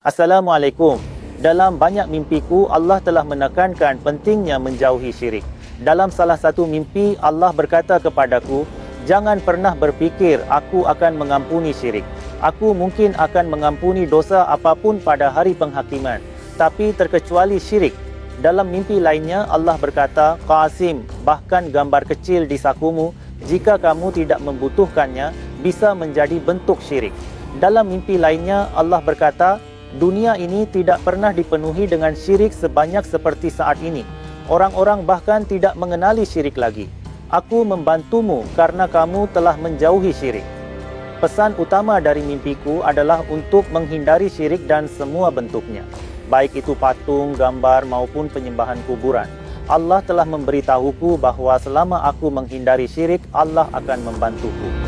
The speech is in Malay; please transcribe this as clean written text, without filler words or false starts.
Assalamualaikum. Dalam banyak mimpiku, Allah telah menekankan pentingnya menjauhi syirik. Dalam salah satu mimpi, Allah berkata kepadaku, jangan pernah berfikir aku akan mengampuni syirik. Aku mungkin akan mengampuni dosa apapun pada hari penghakiman, tapi terkecuali syirik. Dalam mimpi lainnya, Allah berkata, Qasim, bahkan gambar kecil di sakumu, jika kamu tidak membutuhkannya, bisa menjadi bentuk syirik. Dalam mimpi lainnya, Allah berkata, dunia ini tidak pernah dipenuhi dengan syirik sebanyak seperti saat ini. Orang-orang bahkan tidak mengenali syirik lagi. Aku membantumu karena kamu telah menjauhi syirik. Pesan utama dari mimpiku adalah untuk menghindari syirik dan semua bentuknya, baik itu patung, gambar maupun penyembahan kuburan. Allah telah memberitahuku bahawa selama aku menghindari syirik, Allah akan membantuku.